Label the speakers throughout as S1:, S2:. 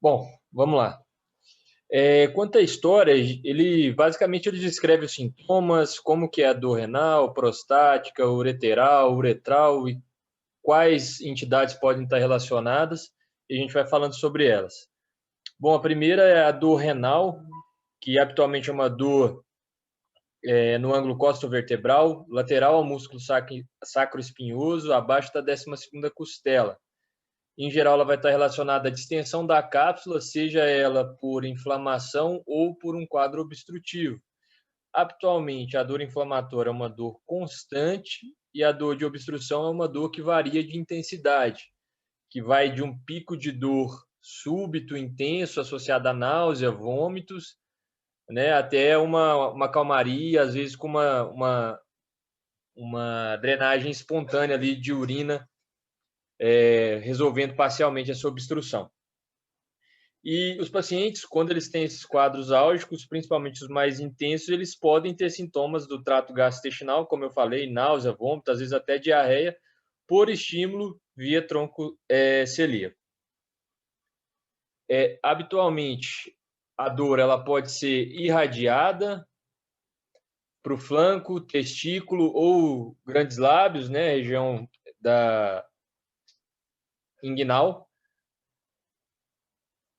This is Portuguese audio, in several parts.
S1: Bom, vamos lá. Quanto à história, ele basicamente ele descreve os sintomas, como que é a dor renal, prostática, ureteral, uretral e quais entidades podem estar relacionadas, e a gente vai falando sobre elas. Bom, a primeira é a dor renal, que habitualmente é uma dor no ângulo costo-vertebral, lateral ao músculo sacro-espinhoso, abaixo da 12ª costela. Em geral, ela vai estar relacionada à distensão da cápsula, seja ela por inflamação ou por um quadro obstrutivo. Habitualmente, a dor inflamatória é uma dor constante e a dor de obstrução é uma dor que varia de intensidade, que vai de um pico de dor súbito, intenso, associado a náusea, vômitos, né, até uma calmaria, às vezes com uma drenagem espontânea ali de urina, resolvendo parcialmente essa obstrução. E os pacientes, quando eles têm esses quadros álgicos, principalmente os mais intensos, eles podem ter sintomas do trato gastrointestinal, como eu falei, náusea, vômito, às vezes até diarreia, por estímulo via tronco celíaco. Habitualmente, a dor ela pode ser irradiada para o flanco, testículo ou grandes lábios, né, região da inguinal.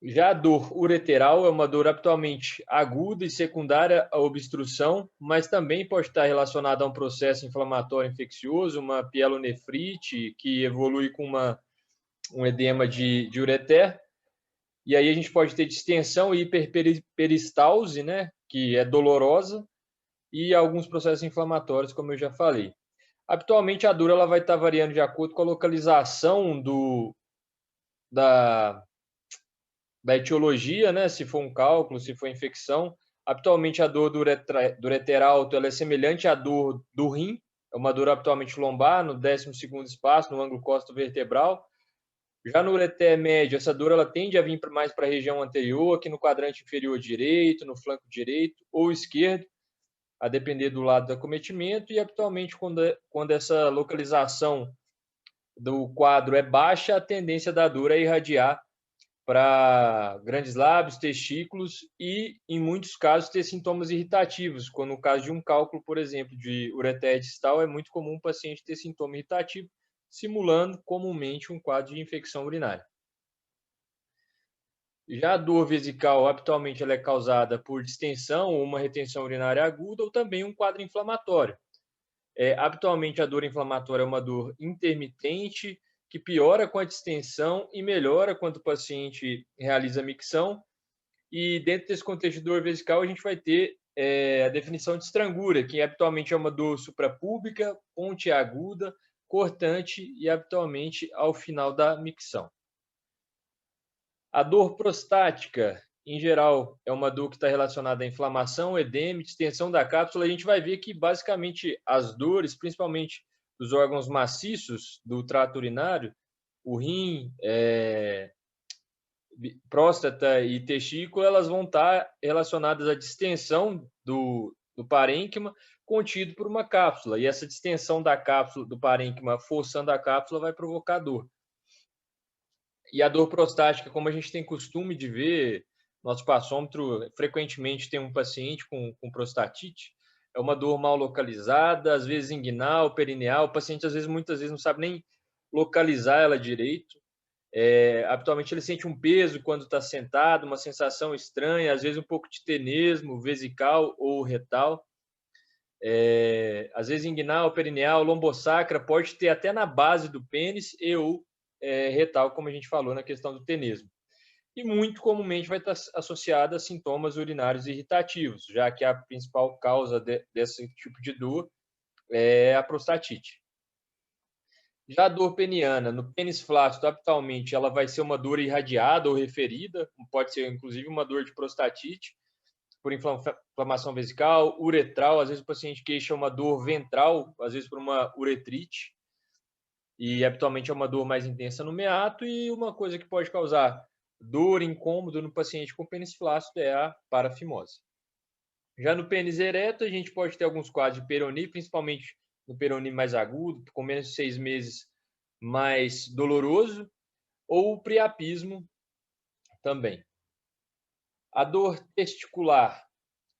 S1: Já a dor ureteral é uma dor habitualmente aguda e secundária à obstrução, mas também pode estar relacionada a um processo inflamatório infeccioso, uma pielonefrite, que evolui com um edema de ureter. E aí a gente pode ter distensão e hiperperistalse, né, que é dolorosa, e alguns processos inflamatórios, como eu já falei. Habitualmente a dor ela vai estar variando de acordo com a localização da etiologia, né? Se for um cálculo, se for infecção. Habitualmente a dor do ureter alto ela é semelhante à dor do rim, é uma dor habitualmente lombar, no 12º espaço, no ângulo costo-vertebral. Já no ureter médio, essa dor ela tende a vir mais para a região anterior, aqui no quadrante inferior direito, no flanco direito ou esquerdo, a depender do lado do acometimento, e habitualmente quando essa localização do quadro é baixa, a tendência da dor é irradiar para grandes lábios, testículos e, em muitos casos, ter sintomas irritativos. Quando no caso de um cálculo, por exemplo, de ureter distal, é muito comum o paciente ter sintoma irritativo, simulando comumente um quadro de infecção urinária. Já a dor vesical, habitualmente, ela é causada por distensão ou uma retenção urinária aguda ou também um quadro inflamatório. Habitualmente, a dor inflamatória é uma dor intermitente, que piora com a distensão e melhora quando o paciente realiza a micção. E dentro desse contexto de dor vesical, a gente vai ter a definição de estrangura, que habitualmente é uma dor suprapúbica, pontiaguda, cortante e habitualmente ao final da micção. A dor prostática, em geral, é uma dor que está relacionada à inflamação, edema, distensão da cápsula. A gente vai ver que, basicamente, as dores, principalmente dos órgãos maciços do trato urinário, o rim, próstata e testículo, elas vão estar relacionadas à distensão do parênquima contido por uma cápsula. E essa distensão da cápsula, do parênquima, forçando a cápsula, vai provocar dor. E a dor prostática, como a gente tem costume de ver, nosso passômetro frequentemente tem um paciente com prostatite, é uma dor mal localizada, às vezes inguinal, perineal, o paciente muitas vezes não sabe nem localizar ela direito. Habitualmente ele sente um peso quando está sentado, uma sensação estranha, às vezes um pouco de tenesmo, vesical ou retal. Às vezes inguinal, perineal, lombosacra, pode ter até na base do pênis e ou retal, como a gente falou na questão do tenesmo. E muito comumente vai estar associada a sintomas urinários irritativos, já que a principal causa desse tipo de dor é a prostatite. Já a dor peniana, no pênis flácido, habitualmente, ela vai ser uma dor irradiada ou referida, pode ser inclusive uma dor de prostatite, por inflamação vesical, uretral, às vezes o paciente queixa uma dor ventral, às vezes por uma uretrite, e habitualmente é uma dor mais intensa no meato, e uma coisa que pode causar dor, incômodo no paciente com pênis flácido é a parafimose. Já no pênis ereto, a gente pode ter alguns quadros de peronie, principalmente no peronie mais agudo, com menos de 6 meses, mais doloroso, ou o priapismo, também. A dor testicular,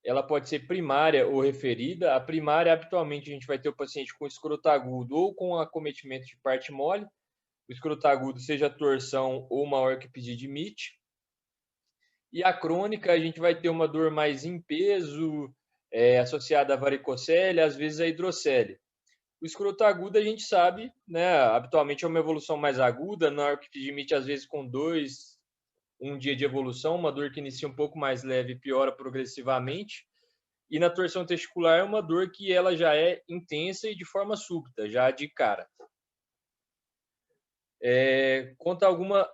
S1: ela pode ser primária ou referida. A primária, habitualmente, a gente vai ter o paciente com escroto agudo ou com acometimento de parte mole. O escroto agudo seja torção ou maior que epididimite. E a crônica, a gente vai ter uma dor mais em peso, associada a varicocele, às vezes a hidrocele. O escroto agudo, a gente sabe, né, habitualmente é uma evolução mais aguda, na epididimite, às vezes com 1 dia de evolução, uma dor que inicia um pouco mais leve e piora progressivamente. E na torção testicular é uma dor que ela já é intensa e de forma súbita, já de cara. Conta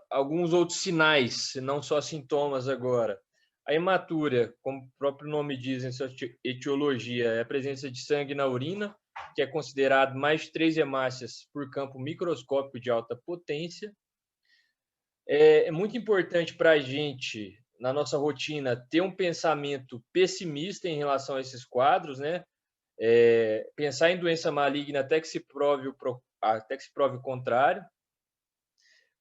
S1: alguns outros sinais, não só sintomas agora. A hematúria, como o próprio nome diz em sua etiologia, é a presença de sangue na urina, que é considerado mais de 3 hemácias por campo microscópico de alta potência. É muito importante para a gente, na nossa rotina, ter um pensamento pessimista em relação a esses quadros, né? Pensar em doença maligna até que se prove o contrário.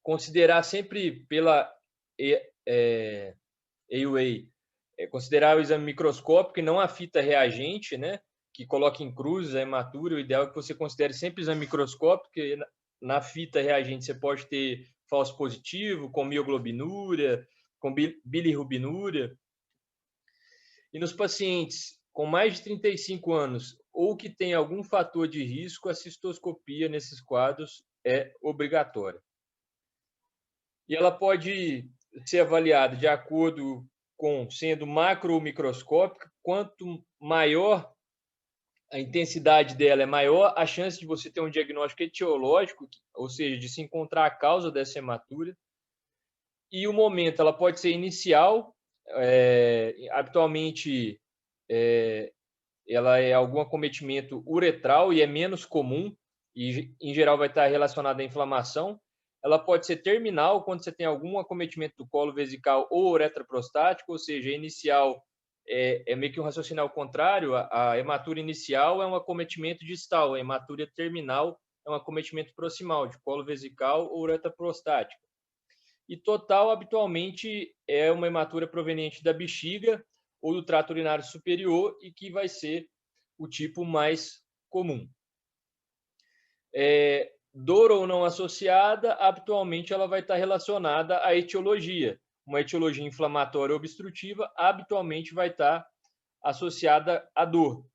S1: Considerar sempre pela EUA, considerar o exame microscópico e não a fita reagente, né? Que coloca em cruzes a hematúria. O ideal é que você considere sempre o exame microscópico, porque na fita reagente você pode ter falso positivo, com mioglobinúria, com bilirrubinúria. E nos pacientes com mais de 35 anos ou que tem algum fator de risco, a cistoscopia nesses quadros é obrigatória. E ela pode ser avaliada de acordo com sendo macro ou microscópica. Quanto maior a intensidade dela, é maior a chance de você ter um diagnóstico etiológico, ou seja, de se encontrar a causa dessa hematúria. E o momento, ela pode ser inicial, habitualmente ela é algum acometimento uretral e é menos comum, e em geral vai estar relacionada à inflamação. Ela pode ser terminal, quando você tem algum acometimento do colo vesical ou uretra prostático, ou seja, inicial é meio que um raciocínio ao contrário. A hematúria inicial é um acometimento distal, a hematúria terminal é um acometimento proximal, de colo vesical ou uretra prostática. E total, habitualmente, é uma hematúria proveniente da bexiga ou do trato urinário superior e que vai ser o tipo mais comum. Dor ou não associada, habitualmente ela vai estar relacionada à etiologia. Uma etiologia inflamatória obstrutiva habitualmente vai estar associada à dor.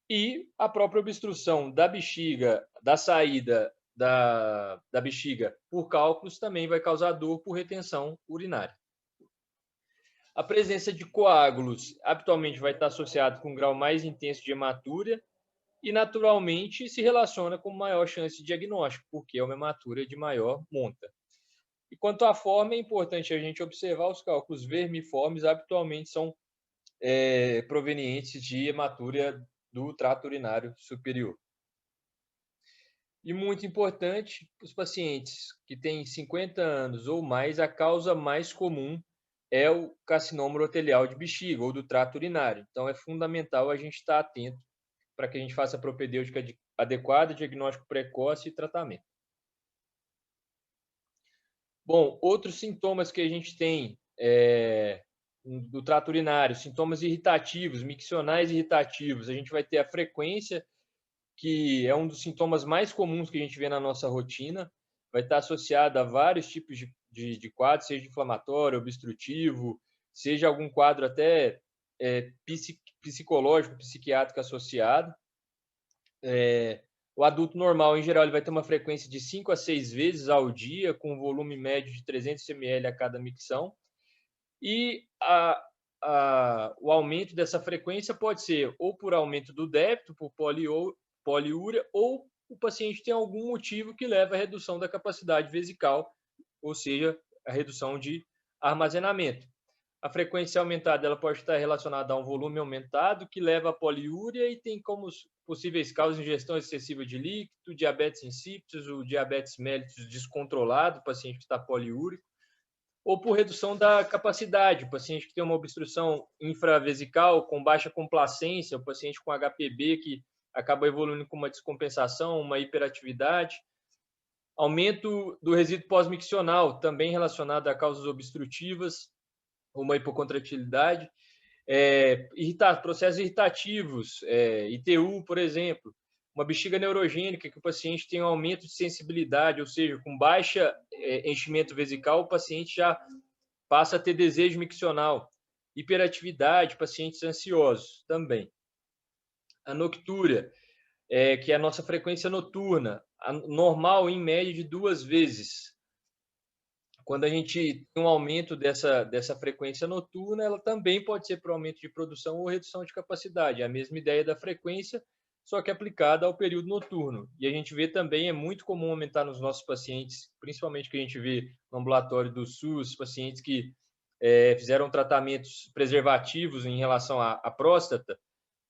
S1: E a própria obstrução da bexiga, da saída da bexiga por cálculos, também vai causar dor por retenção urinária. A presença de coágulos habitualmente vai estar associada com um grau mais intenso de hematúria e, naturalmente, se relaciona com maior chance de diagnóstico, porque é uma hematúria de maior monta. E quanto à forma, é importante a gente observar os cálculos vermiformes, habitualmente são provenientes de hematúria do trato urinário superior. E muito importante, os pacientes que têm 50 anos ou mais, a causa mais comum é o carcinoma urotelial de bexiga ou do trato urinário. Então, é fundamental a gente estar atento para que a gente faça a propedêutica adequada, diagnóstico precoce e tratamento. Bom, outros sintomas que a gente tem do trato urinário, sintomas irritativos, miccionais irritativos, a gente vai ter a frequência, que é um dos sintomas mais comuns que a gente vê na nossa rotina, vai estar associada a vários tipos de quadros, seja inflamatório, obstrutivo, seja algum quadro até psicológico, psiquiátrico associado. O adulto normal, em geral, ele vai ter uma frequência de 5 a 6 vezes ao dia, com um volume médio de 300 ml a cada micção. E o aumento dessa frequência pode ser ou por aumento do débito, por poliúria, ou o paciente tem algum motivo que leva à redução da capacidade vesical, ou seja, a redução de armazenamento. A frequência aumentada ela pode estar relacionada a um volume aumentado que leva à poliúria e tem como possíveis causas ingestão excessiva de líquido, diabetes insípidos, o diabetes mellitus descontrolado, o paciente que está poliúrico, ou por redução da capacidade, o paciente que tem uma obstrução infravesical com baixa complacência, o paciente com HPB que acaba evoluindo com uma descompensação, uma hiperatividade. Aumento do resíduo pós-miccional, também relacionado a causas obstrutivas, uma hipocontratilidade. Processos irritativos, ITU, por exemplo. Uma bexiga neurogênica, que o paciente tem um aumento de sensibilidade, ou seja, com baixa enchimento vesical, o paciente já passa a ter desejo miccional. Hiperatividade, pacientes ansiosos também. A noctúria, que é a nossa frequência noturna, normal em média de 2 vezes. Quando a gente tem um aumento dessa frequência noturna, ela também pode ser por aumento de produção ou redução de capacidade. É a mesma ideia da frequência, só que aplicada ao período noturno. E a gente vê também, é muito comum aumentar nos nossos pacientes, principalmente que a gente vê no ambulatório do SUS, pacientes que fizeram tratamentos preservativos em relação à próstata,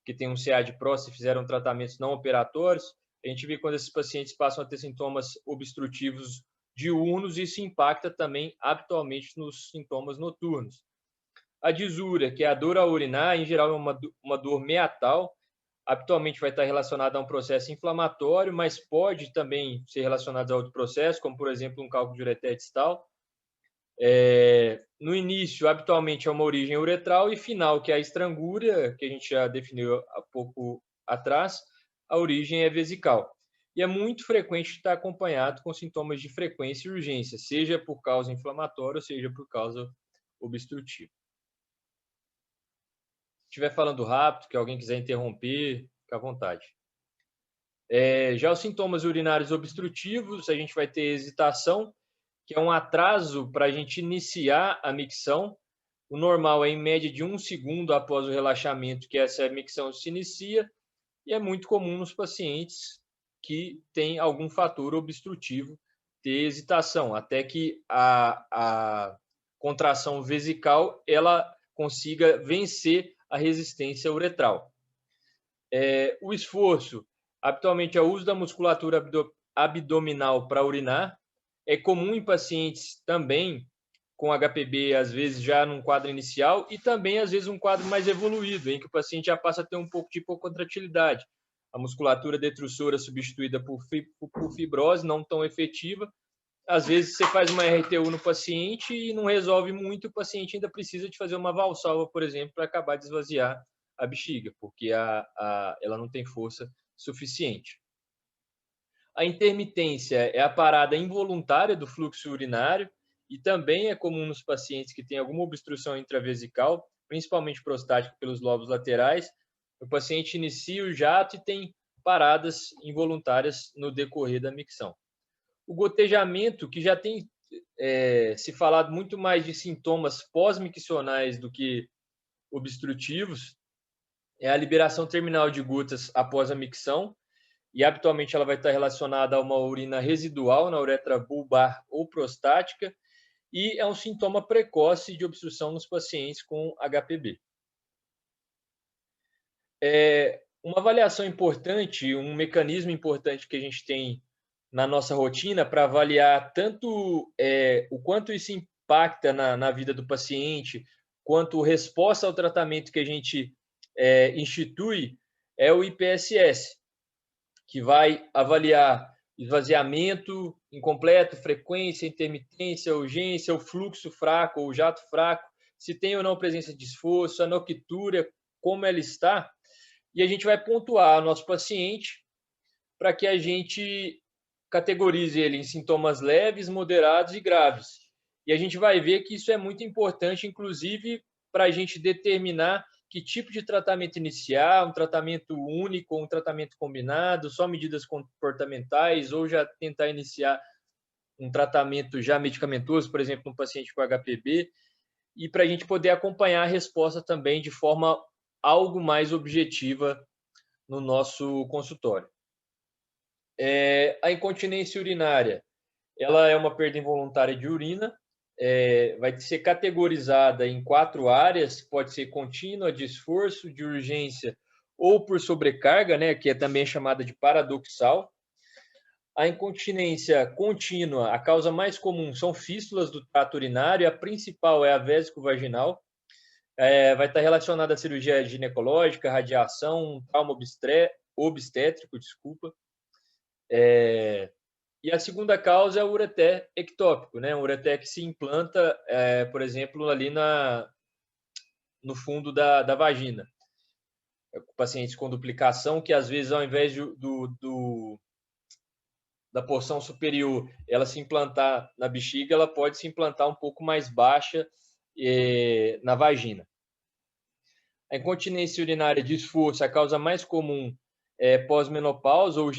S1: que tem um CA de próstata e fizeram tratamentos não operatórios. A gente vê quando esses pacientes passam a ter sintomas obstrutivos diurnos, e isso impacta também habitualmente nos sintomas noturnos. A disúria, que é a dor ao urinar, em geral é uma dor meatal, habitualmente vai estar relacionada a um processo inflamatório, mas pode também ser relacionada a outro processo, como por exemplo um cálculo de ureter distal. No início, habitualmente é uma origem uretral, e final, que é a estrangúria, que a gente já definiu há pouco atrás, a origem é vesical. E é muito frequente estar acompanhado com sintomas de frequência e urgência, seja por causa inflamatória, seja por causa obstrutiva. Se estiver falando rápido, que alguém quiser interromper, fica à vontade. Já os sintomas urinários obstrutivos, a gente vai ter hesitação, que é um atraso para a gente iniciar a micção. O normal é em média de 1 segundo após o relaxamento que essa micção se inicia, e é muito comum nos pacientes que têm algum fator obstrutivo ter hesitação, até que a contração vesical ela consiga vencer a resistência uretral. O esforço, habitualmente é o uso da musculatura abdominal para urinar. É comum em pacientes também com HPB, às vezes já num quadro inicial, e também às vezes um quadro mais evoluído, em que o paciente já passa a ter um pouco de hipocontratilidade. A musculatura detrusora substituída por fibrose, não tão efetiva. Às vezes você faz uma RTU no paciente e não resolve muito, o paciente ainda precisa de fazer uma valsalva, por exemplo, para acabar de esvaziar a bexiga, porque ela não tem força suficiente. A intermitência é a parada involuntária do fluxo urinário, e também é comum nos pacientes que têm alguma obstrução intravesical, principalmente prostática pelos lobos laterais. O paciente inicia o jato e tem paradas involuntárias no decorrer da micção. O gotejamento, que já tem se falado muito mais de sintomas pós-miccionais do que obstrutivos, é a liberação terminal de gotas após a micção, e habitualmente ela vai estar relacionada a uma urina residual na uretra bulbar ou prostática, e é um sintoma precoce de obstrução nos pacientes com HPB. Uma avaliação importante, um mecanismo importante que a gente tem na nossa rotina para avaliar tanto o quanto isso impacta na vida do paciente, quanto resposta ao tratamento que a gente institui, é o IPSS, que vai avaliar esvaziamento incompleto, frequência, intermitência, urgência, o fluxo fraco ou jato fraco, se tem ou não presença de esforço, a noctúria, como ela está, e a gente vai pontuar o nosso paciente para que a gente categorize ele em sintomas leves, moderados e graves. E a gente vai ver que isso é muito importante, inclusive, para a gente determinar que tipo de tratamento iniciar, um tratamento único ou um tratamento combinado, só medidas comportamentais, ou já tentar iniciar um tratamento já medicamentoso, por exemplo, um paciente com HPB, e para a gente poder acompanhar a resposta também de forma algo mais objetiva no nosso consultório. A incontinência urinária, ela é uma perda involuntária de urina, vai ser categorizada em 4 áreas, pode ser contínua, de esforço, de urgência ou por sobrecarga, né, que é também chamada de paradoxal. A incontinência contínua, a causa mais comum são fístulas do trato urinário, a principal é a vésico-vaginal, vai estar relacionada à cirurgia ginecológica, radiação, trauma obstétrico, desculpa. E a segunda causa é o ureter ectópico, né? Um ureter que se implanta, por exemplo, ali no fundo da vagina. Pacientes com duplicação, que às vezes, ao invés da porção superior ela se implantar na bexiga, ela pode se implantar um pouco mais baixa na vagina. A incontinência urinária de esforço, a causa mais comum é pós-menopausa, ou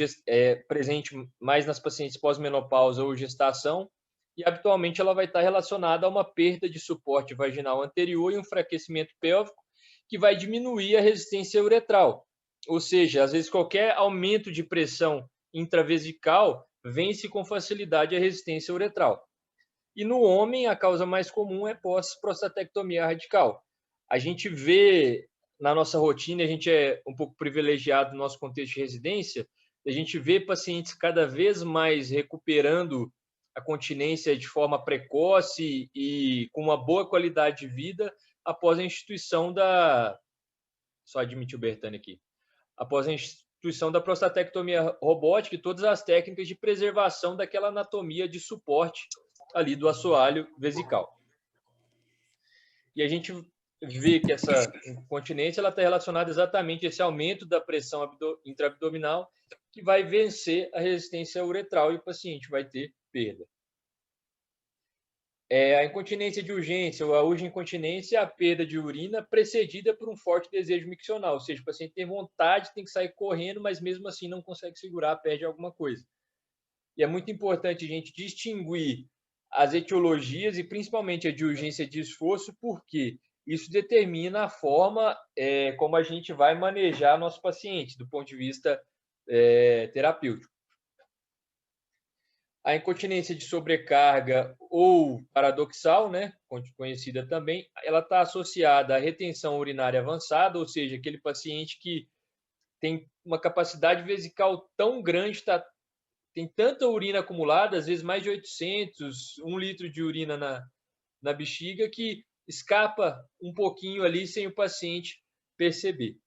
S1: presente mais nas pacientes pós-menopausa ou gestação, e habitualmente ela vai estar relacionada a uma perda de suporte vaginal anterior e um enfraquecimento pélvico, que vai diminuir a resistência uretral. Ou seja, às vezes qualquer aumento de pressão intravesical vence com facilidade a resistência uretral. E no homem, a causa mais comum é pós-prostatectomia radical. A gente vê na nossa rotina, a gente é um pouco privilegiado no nosso contexto de residência, a gente vê pacientes cada vez mais recuperando a continência de forma precoce e com uma boa qualidade de vida após a instituição da... Só admitir o Bertani aqui. Após a instituição da prostatectomia robótica e todas as técnicas de preservação daquela anatomia de suporte ali do assoalho vesical. E a gente vê que essa incontinência está relacionada exatamente a esse aumento da pressão intraabdominal, que vai vencer a resistência uretral e o paciente vai ter perda. A incontinência de urgência ou a urge-incontinência é a perda de urina precedida por um forte desejo miccional, ou seja, o paciente tem vontade, tem que sair correndo, mas mesmo assim não consegue segurar, perde alguma coisa. E é muito importante a gente distinguir as etiologias e principalmente a de urgência de esforço, porque isso determina a forma como a gente vai manejar nosso paciente do ponto de vista terapêutico. A incontinência de sobrecarga ou paradoxal, né, conhecida também, ela está associada à retenção urinária avançada, ou seja, aquele paciente que tem uma capacidade vesical tão grande, tem tanta urina acumulada, às vezes mais de 800, 1 litro de urina na bexiga, que escapa um pouquinho ali sem o paciente perceber.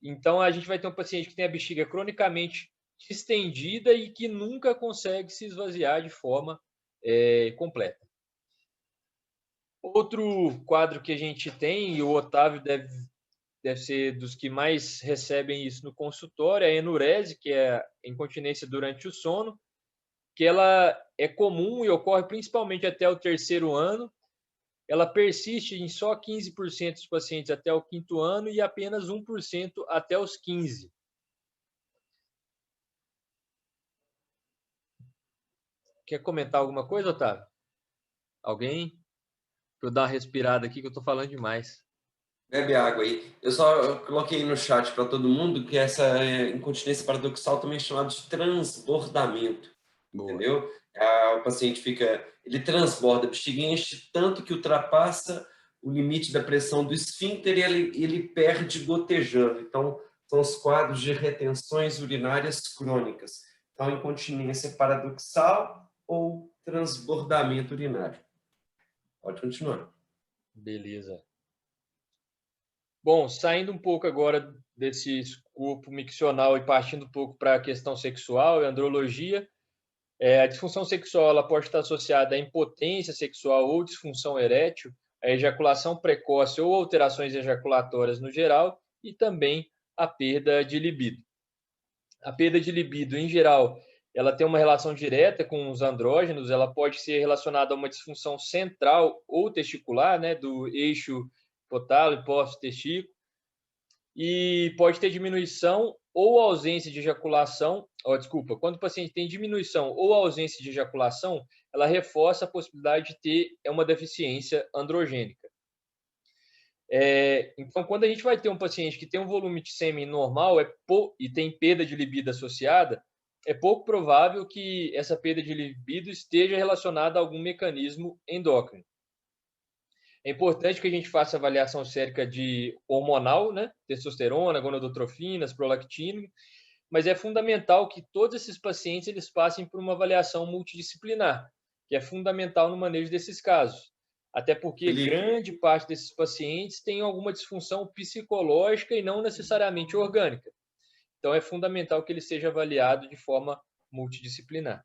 S1: Então, a gente vai ter um paciente que tem a bexiga cronicamente estendida e que nunca consegue se esvaziar de forma completa. Outro quadro que a gente tem, e o Otávio deve ser dos que mais recebem isso no consultório, é a enurese, que é a incontinência durante o sono, que ela é comum e ocorre principalmente até o 3º ano. Ela persiste em só 15% dos pacientes até o 5º ano e apenas 1% até os 15. Quer comentar alguma coisa, Otávio? Alguém? Para eu dar uma respirada aqui, que eu estou falando demais.
S2: Bebe água aí. Eu coloquei no chat para todo mundo que essa incontinência paradoxal também é chamada de transbordamento. Boa. Entendeu? O paciente ele transborda, a bexiga enche tanto que ultrapassa o limite da pressão do esfíncter e ele perde gotejando. Então, são os quadros de retenções urinárias crônicas. Então, incontinência paradoxal ou transbordamento urinário. Pode continuar.
S1: Beleza. Bom, saindo um pouco agora desse escopo miccional e partindo um pouco para a questão sexual e andrologia, a disfunção sexual ela pode estar associada à impotência sexual ou disfunção erétil, a ejaculação precoce ou alterações ejaculatórias no geral e também a perda de libido. A perda de libido, em geral, ela tem uma relação direta com os andrógenos, ela pode ser relacionada a uma disfunção central ou testicular, né, do eixo hipotálamo, hipófise, testículo, e pode ter diminuição ou ausência de ejaculação, quando o paciente tem diminuição ou ausência de ejaculação, ela reforça a possibilidade de ter uma deficiência androgênica. Então, quando a gente vai ter um paciente que tem um volume de sêmen normal e tem perda de libido associada, é pouco provável que essa perda de libido esteja relacionada a algum mecanismo endócrino. É importante que a gente faça avaliação sérica de hormonal, né? Testosterona, gonadotrofinas, prolactina, mas é fundamental que todos esses pacientes eles passem por uma avaliação multidisciplinar, que é fundamental no manejo desses casos. Até porque grande parte desses pacientes tem alguma disfunção psicológica e não necessariamente orgânica. Então, é fundamental que ele seja avaliado de forma multidisciplinar.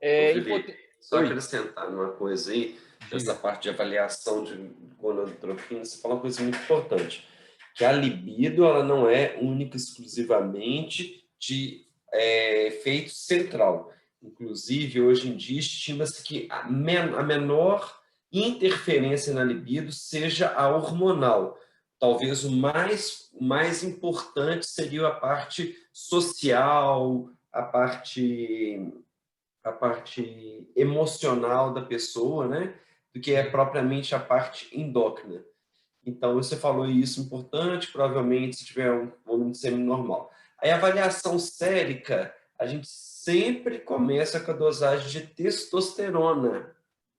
S2: Felipe, só acrescentar uma coisa aí, nessa parte de avaliação de gonadotrofina, você falou uma coisa muito importante, que a libido ela não é única e exclusivamente de efeito central. Inclusive, hoje em dia, estima-se que a menor interferência na libido seja a hormonal. Talvez o mais importante seria a parte social, a parte emocional da pessoa, né? Do que é propriamente a parte endócrina. Então, você falou isso importante, provavelmente se tiver um volume de sêmen normal. Aí, a avaliação sérica, a gente sempre começa com a dosagem de testosterona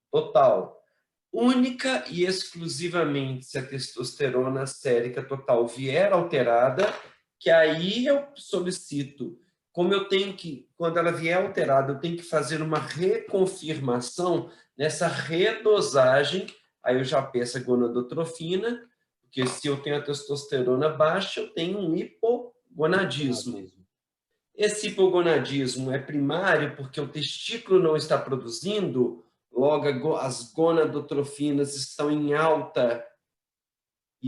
S2: total. Única e exclusivamente se a testosterona sérica total vier alterada, que aí eu solicito, como eu tenho que, quando ela vier alterada, eu tenho que fazer uma reconfirmação nessa redosagem, aí eu já peço a gonadotrofina, porque se eu tenho a testosterona baixa, eu tenho um hipogonadismo. Esse hipogonadismo é primário porque o testículo não está produzindo, logo as gonadotrofinas estão em alta,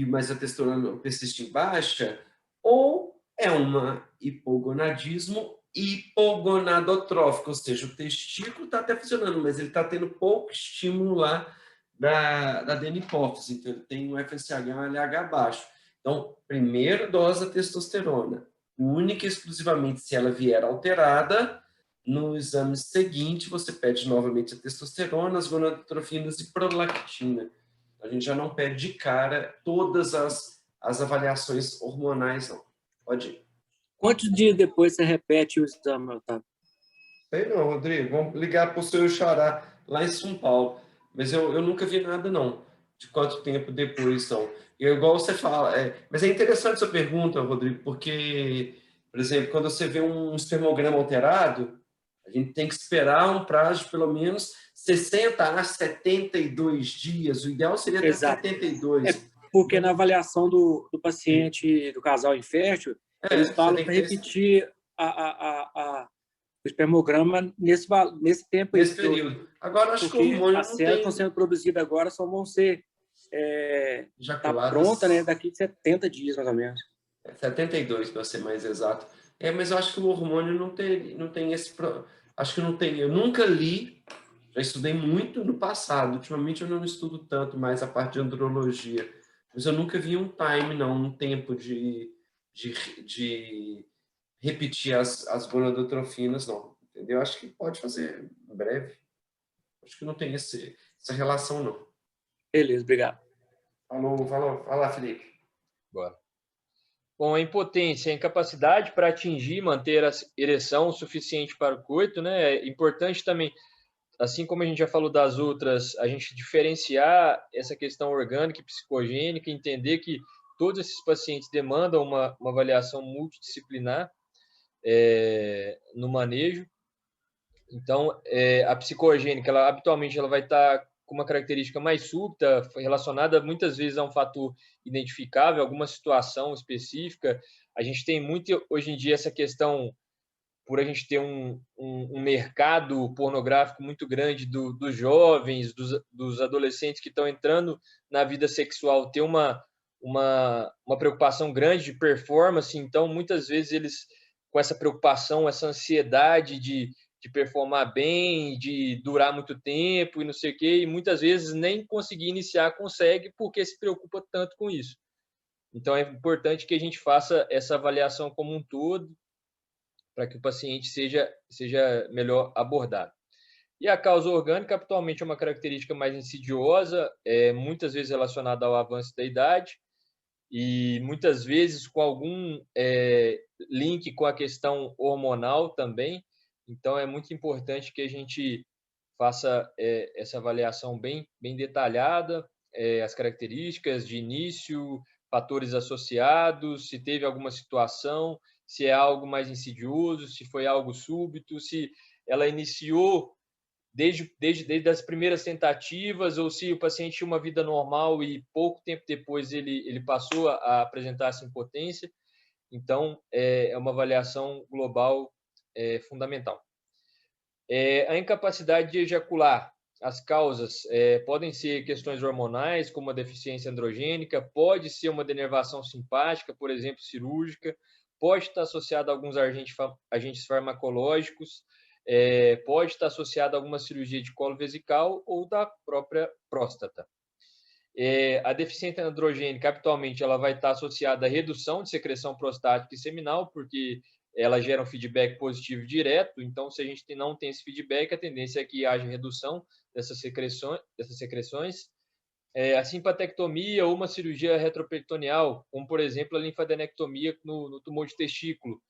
S2: mas a testosterona persiste em baixa, ou é um hipogonadismo hipogonadotrófico, ou seja, o testículo está até funcionando, mas ele está tendo pouco estímulo lá da adenipófise, então ele tem um FSH e um LH baixo. Então, primeiro dose da testosterona, única e exclusivamente se ela vier alterada. No exame seguinte, você pede novamente a testosterona, as gonadotrofinas e prolactina. A gente já não pede de cara todas as avaliações hormonais, não. Pode ir.
S3: Quantos dias depois você repete o exame, Otávio?
S2: Sei não, Rodrigo. Vamos ligar para o seu xará lá em São Paulo. Mas eu nunca vi nada, não. De quanto tempo depois são. E igual você fala. Mas é interessante essa pergunta, Rodrigo, porque, por exemplo, quando você vê um espermograma alterado, a gente tem que esperar um prazo de pelo menos 60 a 72 dias. O ideal seria até 72.
S3: Porque na avaliação do paciente, do casal infértil, eles falam para repetir o espermograma nesse tempo.
S2: Nesse período. Agora, acho que o hormônio
S3: as células estão sendo produzidas agora, só vão ser tá pronta, né, daqui de 70 dias, mais ou menos.
S2: 72, para ser mais exato. Mas eu acho que o hormônio não tem esse... Acho que não tem. Eu nunca li, já estudei muito no passado. Ultimamente eu não estudo tanto mais a parte de andrologia. Mas eu nunca vi um time, não, um tempo de repetir as gonadotrofinas, não. Entendeu? Acho que pode fazer em breve. Acho que não tem essa relação, não.
S3: Beleza, obrigado.
S2: Falou. Fala, Felipe.
S1: Bora. Bom, a impotência, a incapacidade para atingir e manter a ereção suficiente para o coito, né? É importante também, assim como a gente já falou das outras, a gente diferenciar essa questão orgânica e psicogênica, entender que todos esses pacientes demandam uma avaliação multidisciplinar no manejo. Então, a psicogênica, habitualmente, ela vai estar com uma característica mais súbita, relacionada muitas vezes a um fator identificável, alguma situação específica. A gente tem muito, hoje em dia, essa questão, por a gente ter um mercado pornográfico muito grande dos jovens, dos adolescentes que estão entrando na vida sexual, ter uma preocupação grande de performance. Então, muitas vezes, eles, com essa preocupação, essa ansiedade de performar bem, de durar muito tempo e não sei o quê, e muitas vezes nem conseguir iniciar consegue porque se preocupa tanto com isso. Então, é importante que a gente faça essa avaliação como um todo para que o paciente seja melhor abordado. E a causa orgânica, atualmente, é uma característica mais insidiosa, muitas vezes relacionada ao avanço da idade e muitas vezes com algum link com a questão hormonal também. Então, é muito importante que a gente faça essa avaliação bem detalhada, as características de início, fatores associados, se teve alguma situação, se é algo mais insidioso, se foi algo súbito, se ela iniciou desde as primeiras tentativas, ou se o paciente tinha uma vida normal e pouco tempo depois ele passou a apresentar essa impotência. Então, é uma avaliação global fundamental. A incapacidade de ejacular. As causas podem ser questões hormonais, como a deficiência androgênica, pode ser uma denervação simpática, por exemplo, cirúrgica, pode estar associada a alguns agentes farmacológicos, pode estar associada a alguma cirurgia de colo vesical ou da própria próstata. A deficiência androgênica, habitualmente, ela vai estar associada à redução de secreção prostática e seminal, porque ela gera um feedback positivo direto, então, se a gente não tem esse feedback, a tendência é que haja redução dessas secreções. A simpatectomia ou uma cirurgia retroperitoneal, como, por exemplo, a linfadenectomia no tumor de testículo.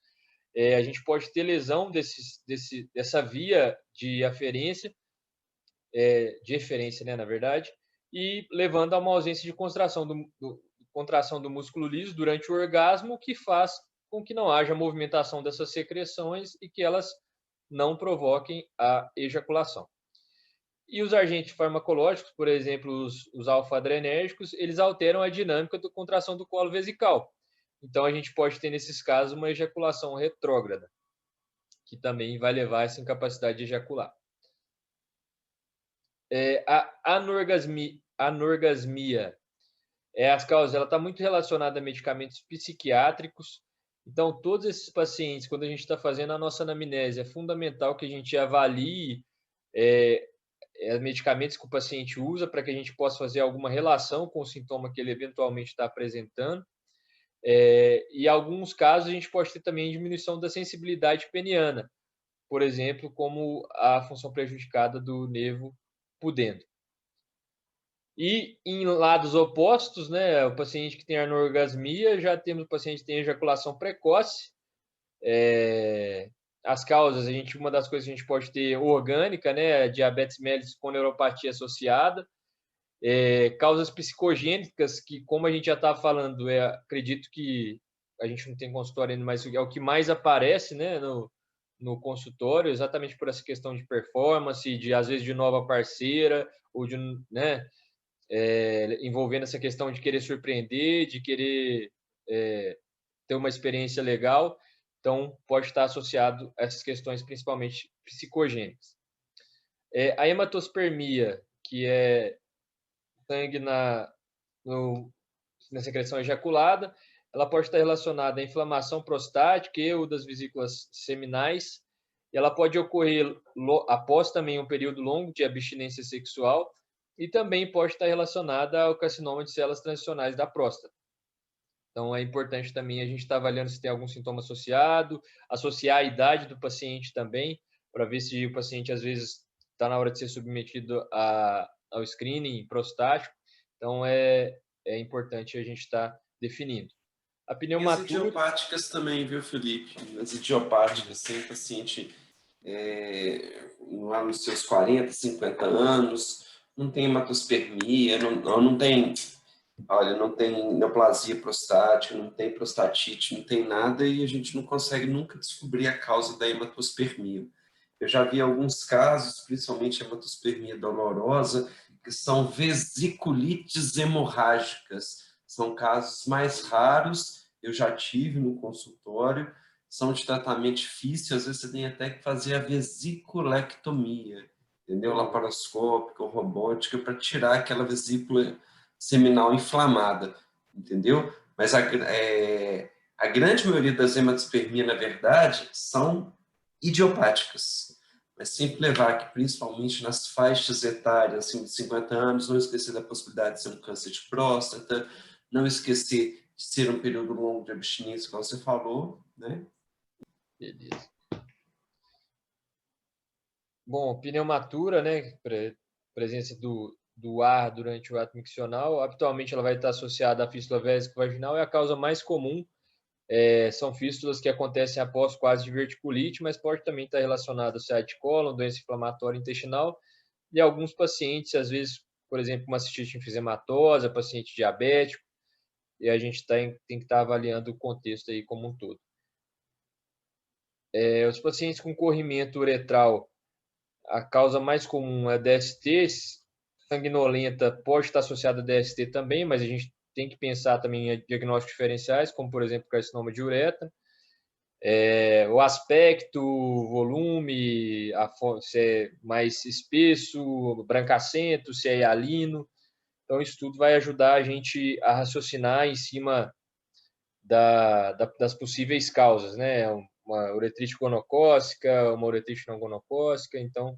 S1: A gente pode ter lesão dessa via de aferência, de eferência, né, na verdade, e levando a uma ausência de contração do músculo liso durante o orgasmo, que faz com que não haja movimentação dessas secreções e que elas não provoquem a ejaculação. E os agentes farmacológicos, por exemplo, os alfa-adrenérgicos, eles alteram a dinâmica da contração do colo vesical. Então, a gente pode ter, nesses casos, uma ejaculação retrógrada, que também vai levar a essa incapacidade de ejacular. A anorgasmia, as causas, ela está muito relacionada a medicamentos psiquiátricos. Então, todos esses pacientes, quando a gente está fazendo a nossa anamnese, é fundamental que a gente avalie os medicamentos que o paciente usa para que a gente possa fazer alguma relação com o sintoma que ele eventualmente está apresentando. E em alguns casos, a gente pode ter também diminuição da sensibilidade peniana, por exemplo, como a função prejudicada do nervo pudendo. E em lados opostos, né, o paciente que tem anorgasmia, já temos o paciente que tem ejaculação precoce. As causas, uma das coisas que a gente pode ter orgânica, né, diabetes mellitus com neuropatia associada. Causas psicogênicas, que, como a gente já estava falando, acredito que a gente não tem consultório ainda, mas é o que mais aparece, né, no consultório, exatamente por essa questão de performance, às vezes de nova parceira, ou de, né, envolvendo essa questão de querer surpreender, de querer ter uma experiência legal. Então, pode estar associado a essas questões, principalmente psicogênicas. A hematospermia, que é sangue na secreção ejaculada, ela pode estar relacionada à inflamação prostática ou das vesículas seminais, e ela pode ocorrer após também um período longo de abstinência sexual, e também pode estar relacionada ao carcinoma de células transicionais da próstata. Então, é importante também a gente estar avaliando se tem algum sintoma associado, associar a idade do paciente também, para ver se o paciente, às vezes, está na hora de ser submetido ao screening prostático. Então, é importante a gente estar definindo. A pneumatura...
S2: E as idiopáticas também, viu, Felipe? As idiopáticas, tem paciente lá nos seus 40, 50 anos, não tem hematospermia, não tem... Olha, não tem neoplasia prostática, não tem prostatite, não tem nada, e a gente não consegue nunca descobrir a causa da hematospermia. Eu já vi alguns casos, principalmente a hematospermia dolorosa, que são vesiculites hemorrágicas. São casos mais raros, eu já tive no consultório, são de tratamento difícil, às vezes você tem até que fazer a vesiculectomia, entendeu? Laparoscópica ou robótica, para tirar aquela vesícula seminal inflamada, entendeu? Mas a grande maioria das hematospermias, na verdade, são idiopáticas. Mas sempre levar que, principalmente nas faixas etárias, acima de 50 anos, não esquecer da possibilidade de ser um câncer de próstata, não esquecer de ser um período longo de abstinência, como você falou, né?
S1: Beleza. Bom, pneumatura, né? Presença do ar durante o ato miccional, habitualmente ela vai estar associada à fístula vésico-vaginal, é a causa mais comum. São fístulas que acontecem após quase de verticulite, mas pode também estar relacionada a ciática de cólon, doença inflamatória intestinal, e alguns pacientes, às vezes, por exemplo, uma cistite enfisematosa, paciente diabético, e a gente tem que estar avaliando o contexto aí como um todo. Os pacientes com corrimento uretral, a causa mais comum é DST, sanguinolenta pode estar associada a DST também, mas a gente tem que pensar também em diagnósticos diferenciais, como, por exemplo, carcinoma de uretra. o aspecto, o volume, se é mais espesso, brancacento, se é hialino. Então, isso tudo vai ajudar a gente a raciocinar em cima das possíveis causas, né? Uma uretrite gonocócica, uma uretrite não gonocócica. Então,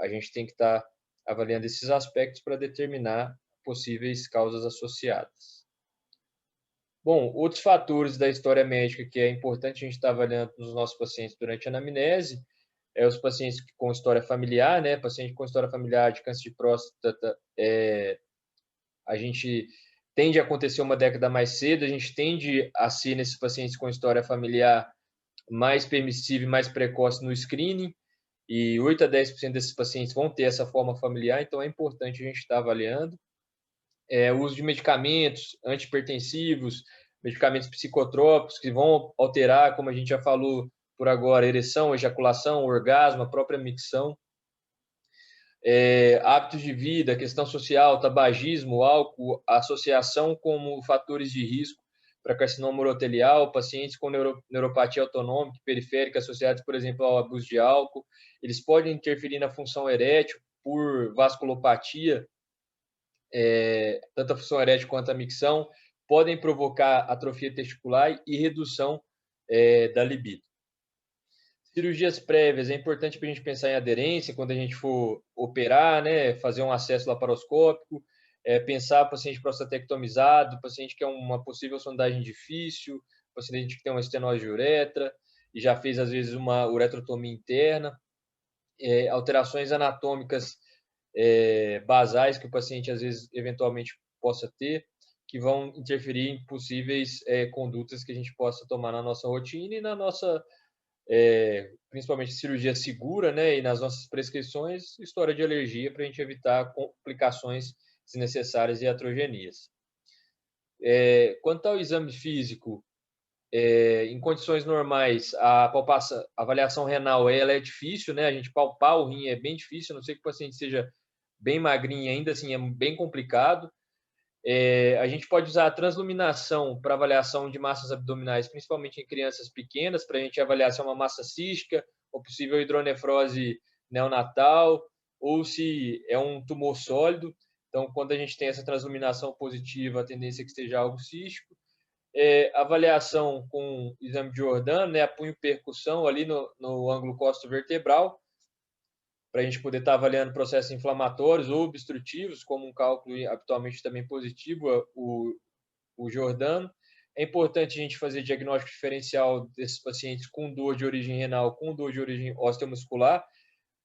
S1: a gente tem que estar avaliando esses aspectos para determinar possíveis causas associadas. Bom, outros fatores da história médica que é importante a gente estar avaliando nos nossos pacientes durante a anamnese os pacientes com história familiar, né? Paciente com história familiar de câncer de próstata, a gente tende a acontecer uma década mais cedo, a gente tende a ser, nesses pacientes com história familiar, mais permissivo e mais precoce no screening, e 8 a 10% desses pacientes vão ter essa forma familiar, então é importante a gente estar avaliando. O uso de medicamentos antihipertensivos, medicamentos psicotrópicos que vão alterar, como a gente já falou por agora, ereção, ejaculação, orgasmo, a própria micção. Hábitos de vida, questão social, tabagismo, álcool, associação como fatores de risco para carcinoma urotelial, pacientes com neuropatia autonômica periférica associados, por exemplo, ao abuso de álcool, eles podem interferir na função erétil por vasculopatia, tanto a função erétil quanto a micção, podem provocar atrofia testicular e redução da libido. Cirurgias prévias, é importante para a gente pensar em aderência quando a gente for operar, né, fazer um acesso laparoscópico, pensar paciente prostatectomizado, paciente que é uma possível sondagem difícil, paciente que tem uma estenose de uretra e já fez, às vezes, uma uretrotomia interna, alterações anatômicas basais que o paciente, às vezes, eventualmente possa ter, que vão interferir em possíveis condutas que a gente possa tomar na nossa rotina e na nossa principalmente cirurgia segura, né, e nas nossas prescrições, história de alergia para a gente evitar complicações desnecessárias e iatrogenias. Quanto ao exame físico, em condições normais, a avaliação renal ela é difícil, né? A gente palpar o rim é bem difícil, a não ser que o paciente seja bem magrinho, ainda assim é bem complicado. A gente pode usar a transluminação para avaliação de massas abdominais, principalmente em crianças pequenas, para a gente avaliar se é uma massa cística ou possível hidronefrose neonatal, ou se é um tumor sólido. Então, quando a gente tem essa transluminação positiva, a tendência é que esteja algo cístico. Avaliação com exame de Jordan, né, apunho-percussão ali no ângulo costo-vertebral, para a gente poder estar avaliando processos inflamatórios ou obstrutivos, como um cálculo habitualmente também positivo, o Jordano. É importante a gente fazer diagnóstico diferencial desses pacientes com dor de origem renal, com dor de origem osteomuscular.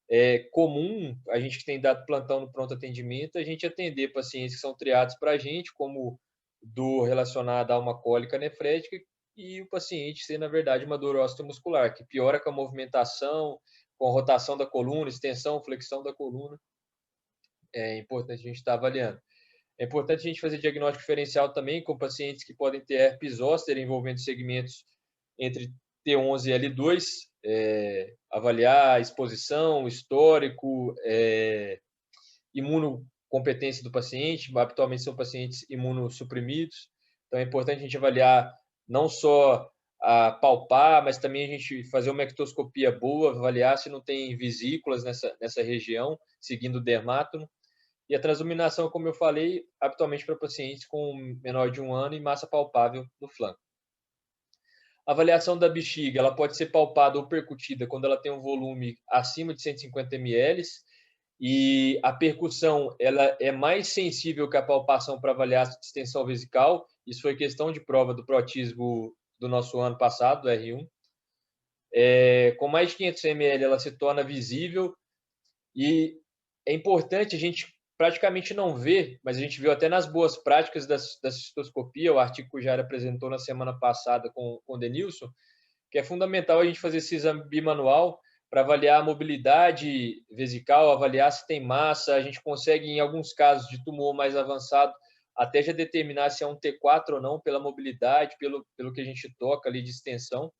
S1: É comum, a gente que tem dado plantão no pronto atendimento, a gente atender pacientes que são triados para a gente, como dor relacionada a uma cólica nefrética, e o paciente ser, na verdade, uma dor osteomuscular, que piora com a movimentação, com a rotação da coluna, extensão, flexão da coluna. É importante a gente estar avaliando. É importante a gente fazer diagnóstico diferencial também com pacientes que podem ter herpes zoster envolvendo segmentos entre T11 e L2, avaliar a exposição, histórico, imunocompetência do paciente, habitualmente são pacientes imunossuprimidos, então é importante a gente avaliar não só a palpar, mas também a gente fazer uma ectoscopia boa, avaliar se não tem vesículas nessa região, seguindo o dermátono. E a transluminação, como eu falei, habitualmente para pacientes com menor de 1 ano e massa palpável no flanco. A avaliação da bexiga, ela pode ser palpada ou percutida quando ela tem um volume acima de 150 ml, e a percussão ela é mais sensível que a palpação para avaliar a extensão vesical. Isso foi questão de prova do protismo do nosso ano passado, do R1. Com mais de 500 ml, ela se torna visível e é importante a gente praticamente não ver, mas a gente viu até nas boas práticas da cistoscopia, o artigo que o Jair apresentou na semana passada com o Denilson, que é fundamental a gente fazer esse exame bimanual para avaliar a mobilidade vesical, avaliar se tem massa. A gente consegue, em alguns casos de tumor mais avançado, até já determinar se é um T4 ou não, pela mobilidade, pelo que a gente toca ali de extensão.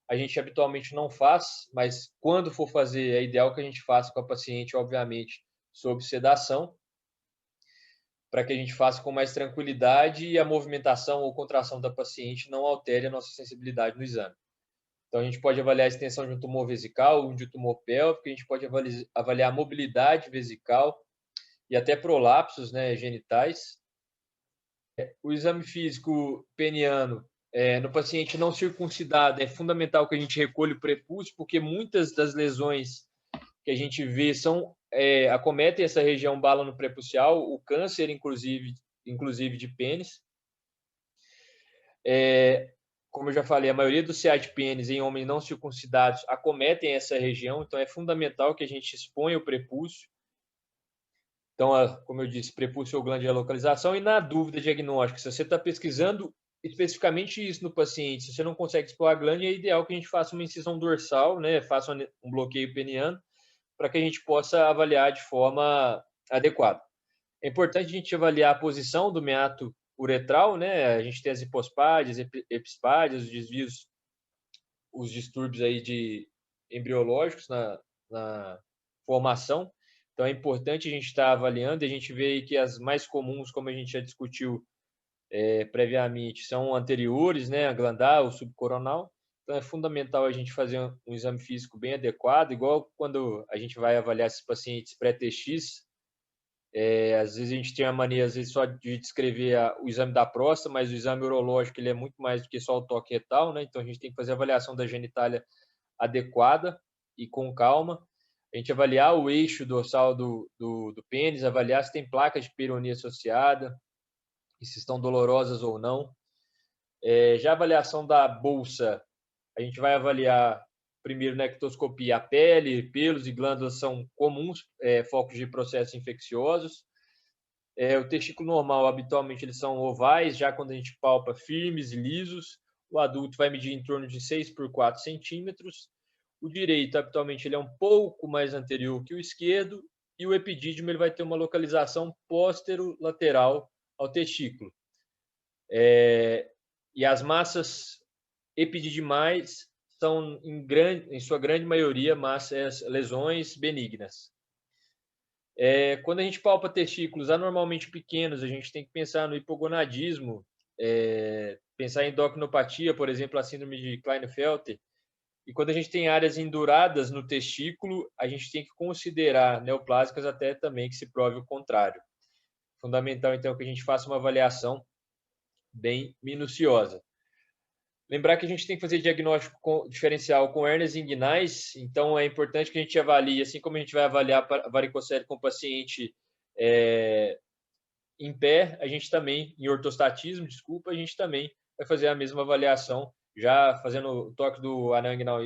S1: A gente habitualmente não faz, mas quando for fazer, é ideal que a gente faça com a paciente, obviamente, sob sedação, para que a gente faça com mais tranquilidade e a movimentação ou contração da paciente não altere a nossa sensibilidade no exame. Então, a gente pode avaliar a extensão de um tumor vesical, de um tumor pélvico, a gente pode avaliar a mobilidade vesical e até prolapsos, né, genitais. O exame físico peniano, no paciente não circuncidado, é fundamental que a gente recolha o prepúcio, porque muitas das lesões que a gente vê acometem essa região bala no prepucial, o câncer, inclusive de pênis. Como eu já falei, a maioria dos CA de pênis em homens não circuncidados acometem essa região, então é fundamental que a gente exponha o prepúcio. Então, como eu disse, prepúcio ou glândula de localização, e na dúvida diagnóstica, se você está pesquisando especificamente isso no paciente, se você não consegue expor a glândula, é ideal que a gente faça uma incisão dorsal, né, faça um bloqueio peniano, para que a gente possa avaliar de forma adequada. É importante a gente avaliar a posição do meato uretral, né? A gente tem as hipospádias, epispádias, os desvios, os distúrbios aí embriológicos na formação. Então, é importante a gente estar avaliando, e a gente vê aí que as mais comuns, como a gente já discutiu previamente, são anteriores, né? A glandar, o subcoronal. Então, é fundamental a gente fazer um exame físico bem adequado, igual quando a gente vai avaliar esses pacientes pré-TX. Às vezes a gente tem a mania, às vezes, só de descrever o exame da próstata, mas o exame urológico ele é muito mais do que só o toque retal, né? Então, a gente tem que fazer a avaliação da genitália adequada e com calma. A gente avaliar o eixo dorsal do pênis, avaliar se tem placas de peronia associada, e se estão dolorosas ou não. Já a avaliação da bolsa, a gente vai avaliar primeiro na ectoscopia a pele, pelos e glândulas são comuns focos de processos infecciosos. O testículo normal, habitualmente, eles são ovais, já quando a gente palpa firmes e lisos. O adulto vai medir em torno de 6 por 4 centímetros. O direito, habitualmente, ele é um pouco mais anterior que o esquerdo. E o epidídimo ele vai ter uma localização póstero-lateral ao testículo. E as massas epididimais são, em sua grande maioria, lesões benignas. Quando a gente palpa testículos anormalmente pequenos, a gente tem que pensar no hipogonadismo, pensar em endocrinopatia, por exemplo, a síndrome de Klinefelter. E quando a gente tem áreas enduradas no testículo, a gente tem que considerar neoplásicas até também que se prove o contrário. Fundamental, então, que a gente faça uma avaliação bem minuciosa. Lembrar que a gente tem que fazer diagnóstico diferencial com hérnias inguinais, então é importante que a gente avalie, assim como a gente vai avaliar a varicocele com o paciente em pé, a gente também, em ortostatismo, a gente também vai fazer a mesma avaliação, já fazendo o toque do anel inguinal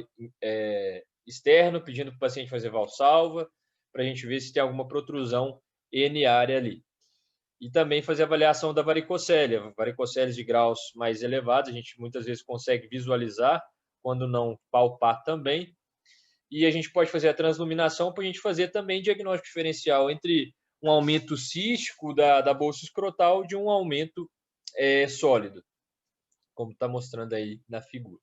S1: externo, pedindo para o paciente fazer valsalva, para a gente ver se tem alguma protrusão N-área ali. E também fazer a avaliação da varicocele, varicoceles de graus mais elevados, a gente muitas vezes consegue visualizar, quando não palpar também. E a gente pode fazer a transluminação para a gente fazer também diagnóstico diferencial entre um aumento cístico da bolsa escrotal de um aumento sólido, como está mostrando aí na figura.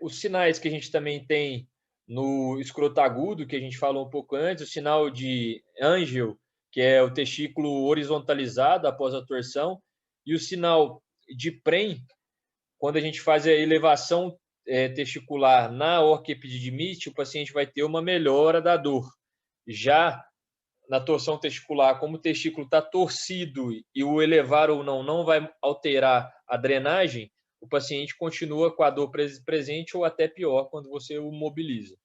S1: Os sinais que a gente também tem no escroto agudo, que a gente falou um pouco antes, o sinal de Angel, que é o testículo horizontalizado após a torção, e o sinal de PREM, quando a gente faz a elevação testicular na orquiepididimite, o paciente vai ter uma melhora da dor. Já na torção testicular, como o testículo está torcido e o elevar ou não vai alterar a drenagem, o paciente continua com a dor presente ou até pior quando você o mobiliza.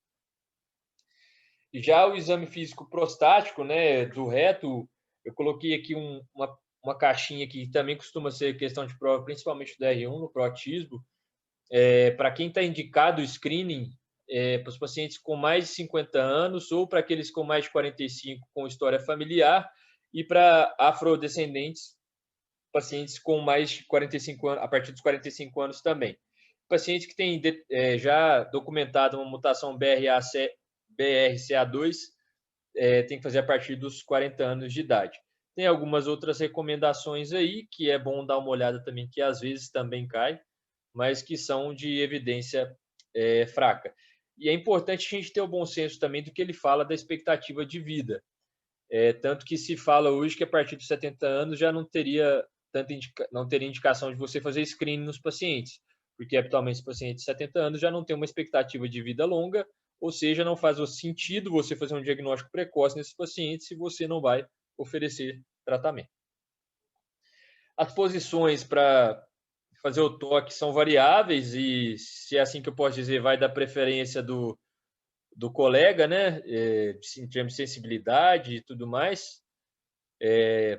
S1: Já o exame físico prostático, né, do reto, eu coloquei aqui uma caixinha que também costuma ser questão de prova, principalmente do R1, no proatismo. Para quem está indicado o screening, para os pacientes com mais de 50 anos ou para aqueles com mais de 45 com história familiar e para afrodescendentes, pacientes com mais de 45 anos, a partir dos 45 anos também. Pacientes que têm já documentado uma mutação BRCA2 tem que fazer a partir dos 40 anos de idade. Tem algumas outras recomendações aí, que é bom dar uma olhada também, que às vezes também cai, mas que são de evidência fraca. E é importante a gente ter o bom senso também do que ele fala da expectativa de vida. Tanto que se fala hoje que a partir dos 70 anos já não teria indicação de você fazer screening nos pacientes, porque habitualmente os pacientes de 70 anos já não têm uma expectativa de vida longa, ou seja, não faz o sentido você fazer um diagnóstico precoce nesses pacientes se você não vai oferecer tratamento. As posições para fazer o toque são variáveis e, se é assim que eu posso dizer, vai da preferência do colega, né, em termos de sensibilidade e tudo mais.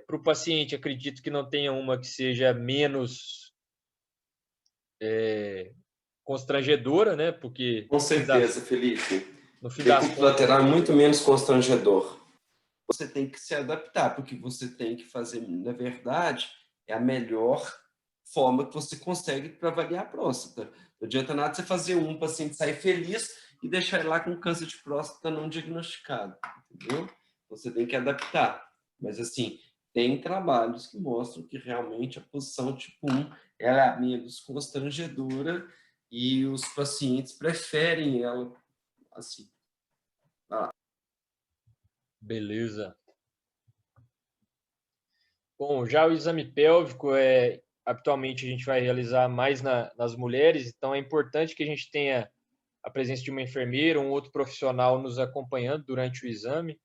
S1: Para o paciente, acredito que não tenha uma que seja menos constrangedora, né, porque
S2: Com certeza, Felipe.
S1: no fim das
S2: Decúbito
S1: contas,
S2: lateral é muito menos constrangedor. Você tem que se adaptar, porque você tem que fazer, na verdade, é a melhor forma que você consegue para avaliar a próstata. Não adianta nada você fazer um paciente sair feliz e deixar ele lá com câncer de próstata não diagnosticado, entendeu? Você tem que adaptar. Mas, assim, tem trabalhos que mostram que realmente a posição tipo 1 ela é menos constrangedora e os pacientes preferem ela assim.
S1: beleza. Bom, já o exame pélvico habitualmente a gente vai realizar mais nas mulheres, então é importante que a gente tenha a presença de uma enfermeira, um outro profissional nos acompanhando durante o exame,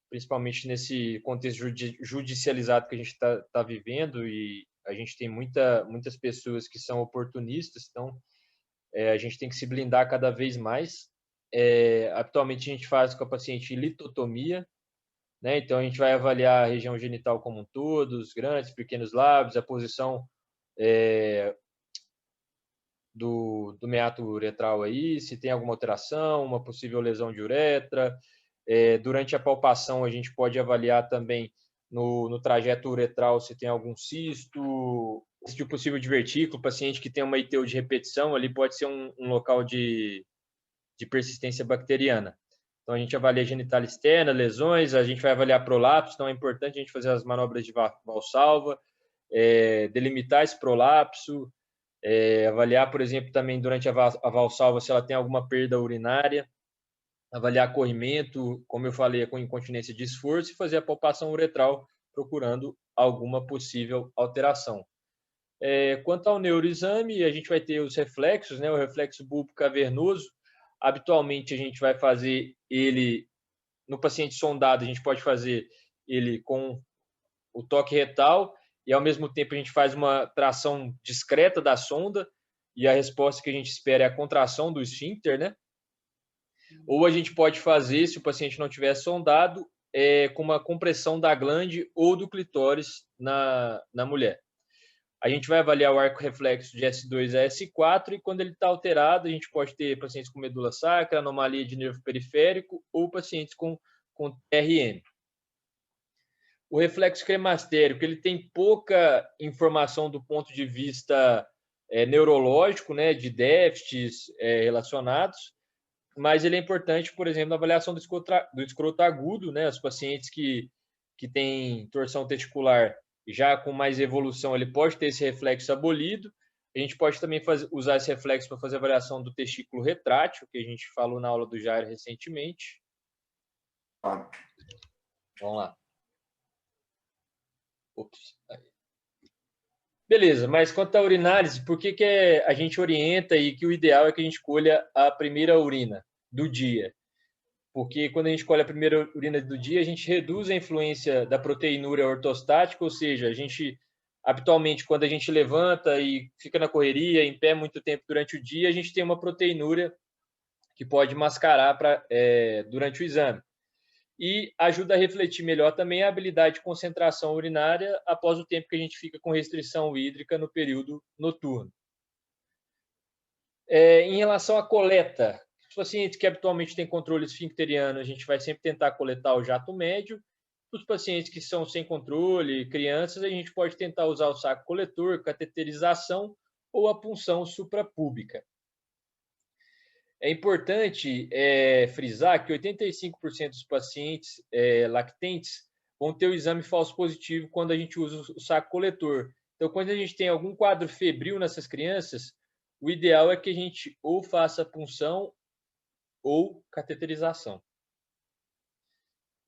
S1: principalmente nesse contexto judicializado que a gente está vivendo, e a gente tem muitas pessoas que são oportunistas, então a gente tem que se blindar cada vez mais. Habitualmente a gente faz com a paciente litotomia, né? Então a gente vai avaliar a região genital como um todo, os grandes, pequenos lábios, a posição do meato uretral aí, se tem alguma alteração, uma possível lesão de uretra. Durante a palpação, a gente pode avaliar também no trajeto uretral se tem algum cisto, se possível divertículo, paciente que tem uma ITU de repetição, ali pode ser um local de persistência bacteriana. Então, a gente avalia genital externa, lesões, a gente vai avaliar prolapso, então é importante a gente fazer as manobras de valsalva, delimitar esse prolapso, avaliar, por exemplo, também durante a valsalva se ela tem alguma perda urinária, avaliar corrimento, como eu falei, com incontinência de esforço, e fazer a palpação uretral procurando alguma possível alteração. Quanto ao neuroexame, a gente vai ter os reflexos, né? O reflexo bulbo cavernoso, habitualmente a gente vai fazer ele, no paciente sondado, a gente pode fazer ele com o toque retal e, ao mesmo tempo, a gente faz uma tração discreta da sonda e a resposta que a gente espera é a contração do esfíncter, né? Ou a gente pode fazer, se o paciente não tiver sondado, com uma compressão da glande ou do clitóris na mulher. A gente vai avaliar o arco reflexo de S2 a S4 e, quando ele está alterado, a gente pode ter pacientes com medula sacra, anomalia de nervo periférico ou pacientes com TRM. O reflexo cremastérico, ele tem pouca informação do ponto de vista neurológico, né, de déficits relacionados, mas ele é importante, por exemplo, na avaliação do escroto agudo, né, os pacientes que têm torção testicular já com mais evolução, ele pode ter esse reflexo abolido. A gente pode também usar esse reflexo para fazer a avaliação do testículo retrátil, que a gente falou na aula do Jair recentemente. Vamos lá. Ops. Beleza, mas quanto à urinálise, por que a gente orienta e que o ideal é que a gente colha a primeira urina do dia? Porque quando a gente colhe a primeira urina do dia, a gente reduz a influência da proteinúria ortostática, ou seja, a gente, habitualmente, quando a gente levanta e fica na correria, em pé muito tempo durante o dia, a gente tem uma proteinúria que pode mascarar durante o exame. E ajuda a refletir melhor também a habilidade de concentração urinária após o tempo que a gente fica com restrição hídrica no período noturno. Em relação à coleta, os pacientes que habitualmente têm controle esfincteriano, a gente vai sempre tentar coletar o jato médio. Os pacientes que são sem controle, crianças, a gente pode tentar usar o saco coletor, cateterização ou a punção suprapúbica. É importante frisar que 85% dos pacientes lactentes vão ter o exame falso positivo quando a gente usa o saco coletor. Então, quando a gente tem algum quadro febril nessas crianças, o ideal é que a gente ou faça punção ou cateterização.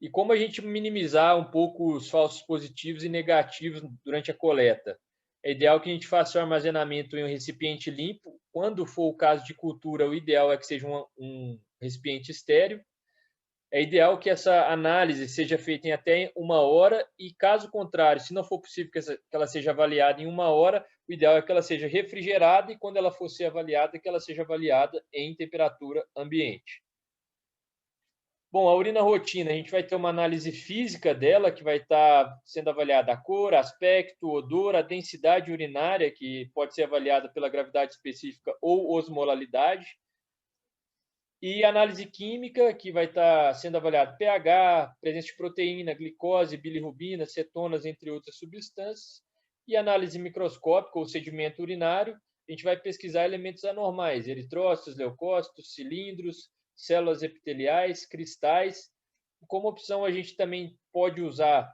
S1: E como a gente minimizar um pouco os falsos positivos e negativos durante a coleta? É ideal que a gente faça o armazenamento em um recipiente limpo, quando for o caso de cultura, o ideal é que seja um recipiente estéreo. É ideal que essa análise seja feita em até 1 hora e, caso contrário, se não for possível que ela seja avaliada em 1 hora, o ideal é que ela seja refrigerada e, quando ela for ser avaliada, que ela seja avaliada em temperatura ambiente. Bom, a urina rotina, a gente vai ter uma análise física dela, que vai estar sendo avaliada a cor, aspecto, odor, a densidade urinária, que pode ser avaliada pela gravidade específica ou osmolalidade, e análise química, que vai estar sendo avaliado pH, presença de proteína, glicose, bilirrubina, cetonas, entre outras substâncias. E análise microscópica ou sedimento urinário, a gente vai pesquisar elementos anormais, eritrócitos, leucócitos, cilindros, células epiteliais, cristais. Como opção, a gente também pode usar,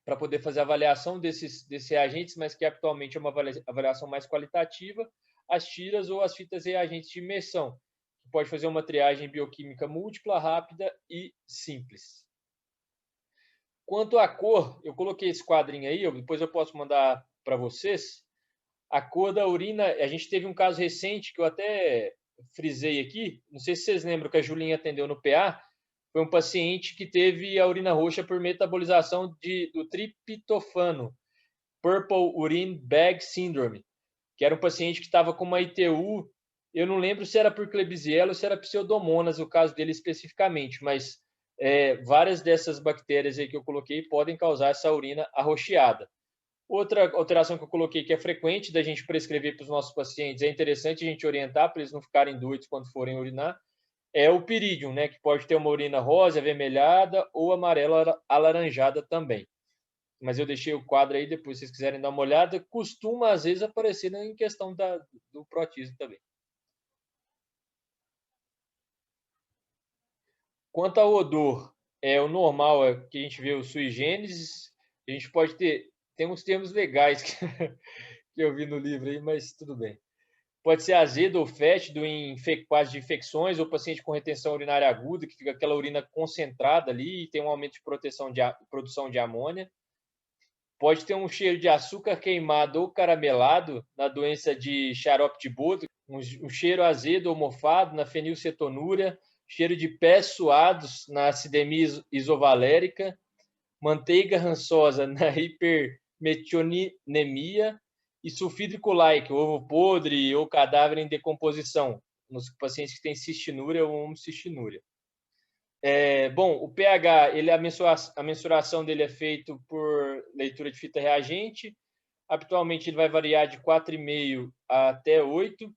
S1: para poder fazer a avaliação desses reagentes, mas que atualmente é uma avaliação mais qualitativa, as tiras ou as fitas reagentes de imersão, que pode fazer uma triagem bioquímica múltipla, rápida e simples. Quanto à cor, eu coloquei esse quadrinho aí, depois eu posso mandar para vocês. A cor da urina, a gente teve um caso recente que eu até frisei aqui, não sei se vocês lembram que a Julinha atendeu no PA, foi um paciente que teve a urina roxa por metabolização do triptofano, Purple Urine Bag Syndrome, que era um paciente que estava com uma ITU, eu não lembro se era por Klebsiella ou se era Pseudomonas, o caso dele especificamente, mas várias dessas bactérias aí que eu coloquei podem causar essa urina arroxeada. Outra alteração que eu coloquei que é frequente da gente prescrever para os nossos pacientes, é interessante a gente orientar para eles não ficarem doidos quando forem urinar, é o pirídium, né, que pode ter uma urina rosa, avermelhada ou amarela alaranjada também. Mas eu deixei o quadro aí, depois se vocês quiserem dar uma olhada, costuma às vezes aparecer em questão do protismo também. Quanto ao odor, o normal é que a gente vê o sui generis, a gente pode tem uns termos legais que eu vi no livro aí, mas tudo bem. Pode ser azedo ou fétido em casos de infecções ou paciente com retenção urinária aguda, que fica aquela urina concentrada ali e tem um aumento de produção de amônia. Pode ter um cheiro de açúcar queimado ou caramelado na doença de xarope de bodo, um cheiro azedo ou mofado na fenilcetonúria, cheiro de pés suados na acidemia isovalérica, manteiga rançosa na hipermetionemia e sulfídrico like, ovo podre ou cadáver em decomposição, nos pacientes que têm cistinúria ou homocistinúria. Bom, o pH, a mensuração dele é feito por leitura de fita reagente. Habitualmente ele vai variar de 4,5 até 8.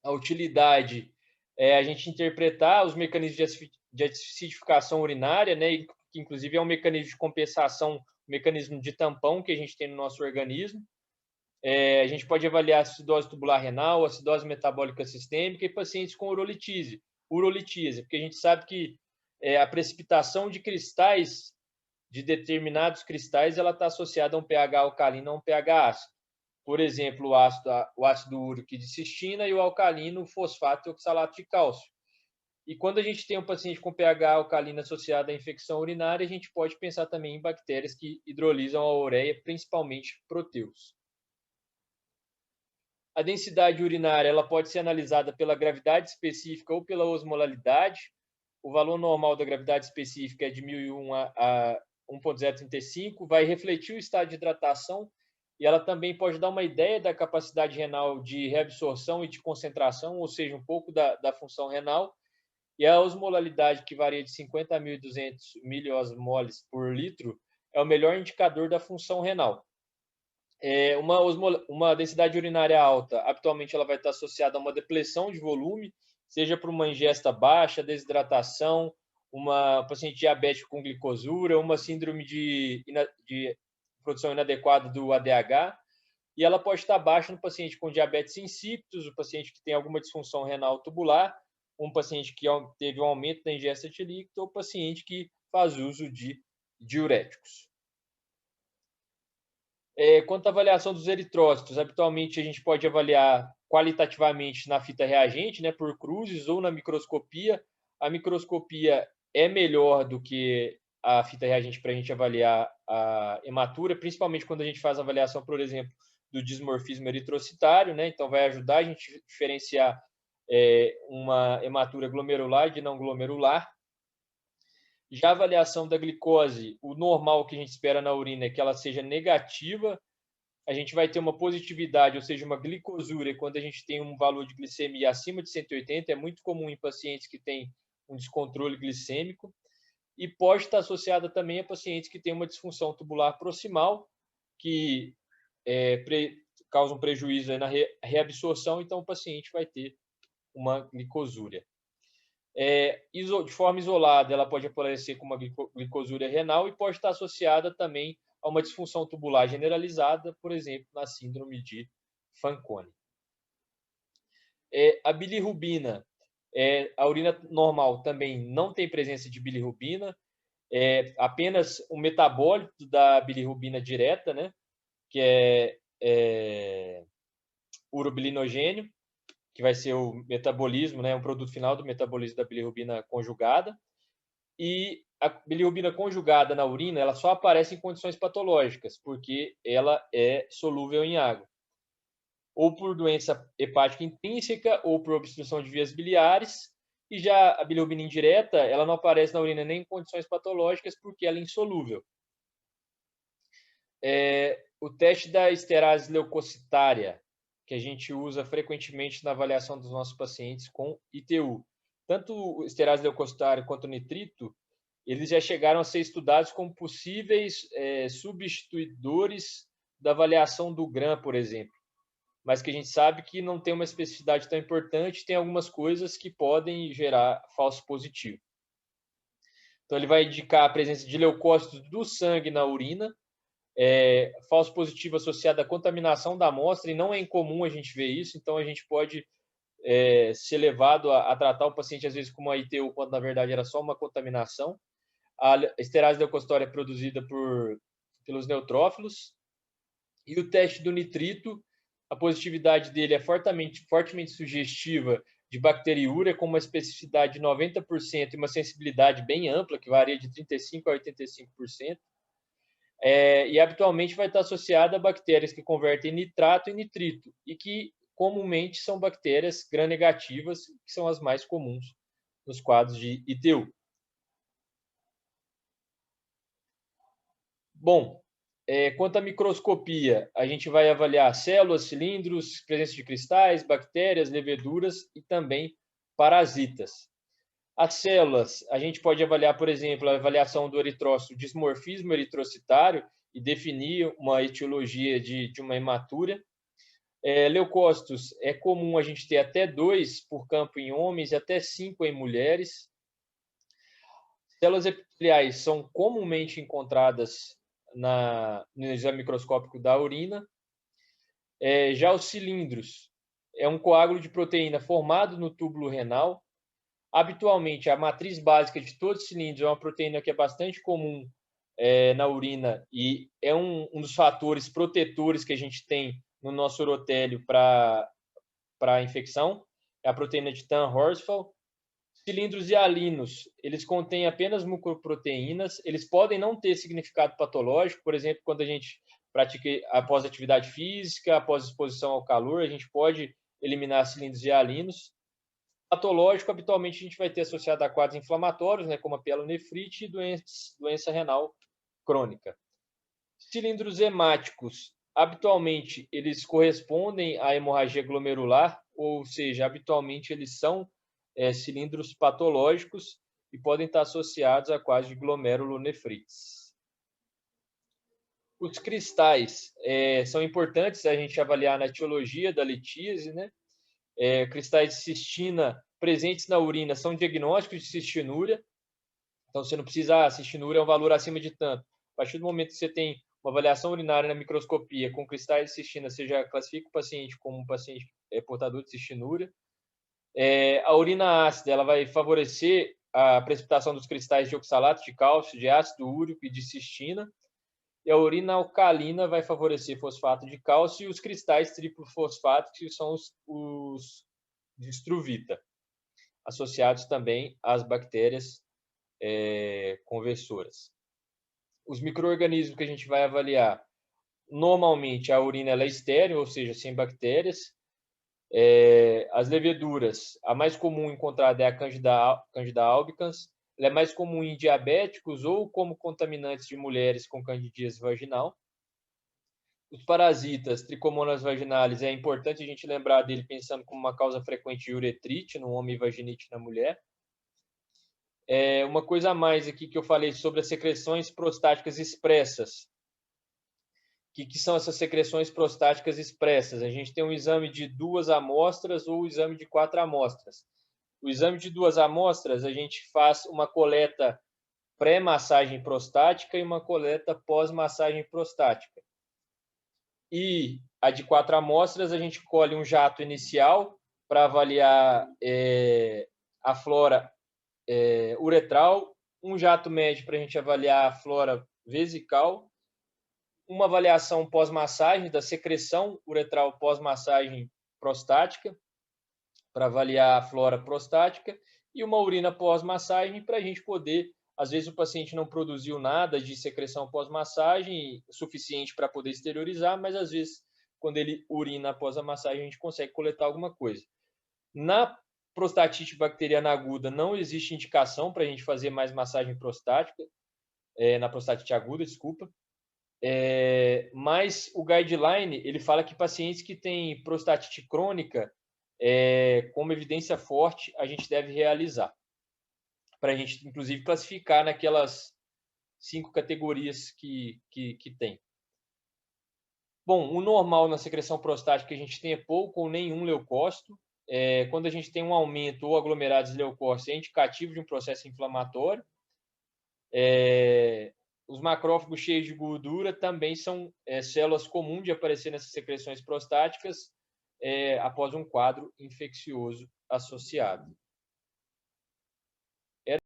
S1: A utilidade é a gente interpretar os mecanismos de acidificação urinária, né, que inclusive é um mecanismo de compensação, um mecanismo de tampão que a gente tem no nosso organismo. A gente pode avaliar a acidose tubular renal, acidose metabólica sistêmica e pacientes com urolitise, porque a gente sabe que a precipitação de cristais, de determinados cristais, ela está associada a um pH alcalino a um pH ácido. Por exemplo, o ácido úrico de cistina e o alcalino, o fosfato e oxalato de cálcio. E quando a gente tem um paciente com pH alcalino associado à infecção urinária, a gente pode pensar também em bactérias que hidrolisam a ureia, principalmente proteus. A densidade urinária ela pode ser analisada pela gravidade específica ou pela osmolalidade. O valor normal da gravidade específica é de 1001 a 1,035, vai refletir o estado de hidratação e ela também pode dar uma ideia da capacidade renal de reabsorção e de concentração, ou seja, um pouco da função renal. E a osmolalidade, que varia de 50 a 1.200 miliosmoles por litro, é o melhor indicador da função renal. Uma densidade urinária alta, habitualmente ela vai estar associada a uma depressão de volume, seja por uma ingesta baixa, desidratação, uma paciente diabético com glicosura, uma síndrome de produção inadequada do ADH, e ela pode estar baixa no paciente com diabetes insípidos, o paciente que tem alguma disfunção renal tubular, um paciente que teve um aumento da ingesta de líquido ou paciente que faz uso de diuréticos. Quanto à avaliação dos eritrócitos, habitualmente a gente pode avaliar qualitativamente na fita reagente, né, por cruzes ou na microscopia. A microscopia é melhor do que a fita reagente para a gente avaliar a hematura, principalmente quando a gente faz avaliação, por exemplo, do dismorfismo eritrocitário, né? Então, vai ajudar a gente a diferenciar uma hematura glomerular de não glomerular. Já a avaliação da glicose, o normal que a gente espera na urina é que ela seja negativa. A gente vai ter uma positividade, ou seja, uma glicosúria, quando a gente tem um valor de glicemia acima de 180. É muito comum em pacientes que têm um descontrole glicêmico. E pode estar associada também a pacientes que têm uma disfunção tubular proximal, que causa um prejuízo aí na reabsorção, então o paciente vai ter uma glicosúria. De forma isolada, ela pode aparecer com uma glicosúria renal e pode estar associada também a uma disfunção tubular generalizada, por exemplo, na síndrome de Fanconi. A bilirrubina, a urina normal também não tem presença de bilirrubina, apenas o metabólito da bilirrubina direta, né, que é urobilinogênio, que vai ser o metabolismo, né, um produto final do metabolismo da bilirrubina conjugada. E a bilirrubina conjugada na urina, ela só aparece em condições patológicas, porque ela é solúvel em água. Ou por doença hepática intrínseca, ou por obstrução de vias biliares. E já a bilirrubina indireta, ela não aparece na urina nem em condições patológicas, porque ela é insolúvel. O teste da esterase leucocitária, que a gente usa frequentemente na avaliação dos nossos pacientes com ITU. Tanto o esterase leucocitário quanto o nitrito, eles já chegaram a ser estudados como possíveis substituidores da avaliação do GRAM, por exemplo. Mas que a gente sabe que não tem uma especificidade tão importante, tem algumas coisas que podem gerar falso positivo. Então, ele vai indicar a presença de leucócitos do sangue na urina, falso positivo associado à contaminação da amostra, e não é incomum a gente ver isso, então a gente pode ser levado a tratar o paciente, às vezes, com uma ITU, quando na verdade era só uma contaminação. A esterase leucocitária é produzida pelos neutrófilos. E o teste do nitrito, a positividade dele é fortemente sugestiva de bacteriúria, com uma especificidade de 90% e uma sensibilidade bem ampla, que varia de 35% a 85%. E habitualmente vai estar associada a bactérias que convertem nitrato em nitrito e que comumente são bactérias gram-negativas, que são as mais comuns nos quadros de ITU. Bom, quanto à microscopia, a gente vai avaliar células, cilindros, presença de cristais, bactérias, leveduras e também parasitas. As células, a gente pode avaliar, por exemplo, a avaliação do eritrócito, dismorfismo eritrocitário, e definir uma etiologia de uma hematura. Leucócitos, é comum a gente ter até 2 por campo em homens e até 5 em mulheres. Células epiteliais são comumente encontradas no exame microscópico da urina. Já os cilindros, é um coágulo de proteína formado no túbulo renal. Habitualmente, a matriz básica de todos os cilindros é uma proteína que é bastante comum na urina e é um dos fatores protetores que a gente tem no nosso urotélio para a infecção, é a proteína de Tan-Horsfall. Cilindros hialinos, eles contêm apenas mucoproteínas, eles podem não ter significado patológico, por exemplo, quando a gente pratica após atividade física, após exposição ao calor, a gente pode eliminar cilindros hialinos. Patológico, habitualmente a gente vai ter associado a quadros inflamatórios, né, como a pielonefrite e doença renal crônica. Cilindros hemáticos, habitualmente eles correspondem à hemorragia glomerular, ou seja, habitualmente eles são cilindros patológicos e podem estar associados a quadros de glomerulonefrites. Os cristais são importantes a gente avaliar na etiologia da litíase, né? Cristais de cistina presentes na urina são diagnósticos de cistinúria. Então, você não precisa, cistinúria é um valor acima de tanto. A partir do momento que você tem uma avaliação urinária na microscopia com cristais de cistina, você já classifica o paciente como um paciente portador de cistinúria. A urina ácida, ela vai favorecer a precipitação dos cristais de oxalato de cálcio, de ácido úrico e de cistina. E a urina alcalina vai favorecer fosfato de cálcio e os cristais triplo-fosfato, que são os de struvita, associados também às bactérias conversoras. Os micro-organismos que a gente vai avaliar Normalmente, a urina ela é estéril, ou seja, sem bactérias. As leveduras, a mais comum encontrada é a Candida albicans. Ela é mais comum em diabéticos ou como contaminantes de mulheres com candidíase vaginal. Os parasitas, Trichomonas vaginalis, é importante a gente lembrar dele pensando como uma causa frequente de uretrite no homem e vaginite na mulher. Uma coisa a mais aqui que eu falei sobre as secreções prostáticas expressas. O que são essas secreções prostáticas expressas? A gente tem um exame de 2 amostras ou o exame de 4 amostras. O exame de 2 amostras, a gente faz uma coleta pré-massagem prostática e uma coleta pós-massagem prostática. E a de 4 amostras, a gente colhe um jato inicial para avaliar a flora uretral, um jato médio para a gente avaliar a flora vesical, uma avaliação pós-massagem da secreção uretral pós-massagem prostática, para avaliar a flora prostática, e uma urina pós-massagem para a gente poder, às vezes o paciente não produziu nada de secreção pós-massagem suficiente para poder exteriorizar, mas às vezes quando ele urina após a massagem a gente consegue coletar alguma coisa. Na prostatite bacteriana aguda não existe indicação para a gente fazer mais massagem prostática, na prostatite aguda, desculpa. Mas o guideline ele fala que pacientes que têm prostatite crônica, como evidência forte, a gente deve realizar. Para a gente, inclusive, classificar naquelas 5 categorias que tem. Bom, o normal na secreção prostática a gente tem pouco ou nenhum leucócito. Quando a gente tem um aumento ou aglomerados de leucócitos, é indicativo de um processo inflamatório. Os macrófagos cheios de gordura também são células comuns de aparecer nessas secreções prostáticas após um quadro infeccioso associado.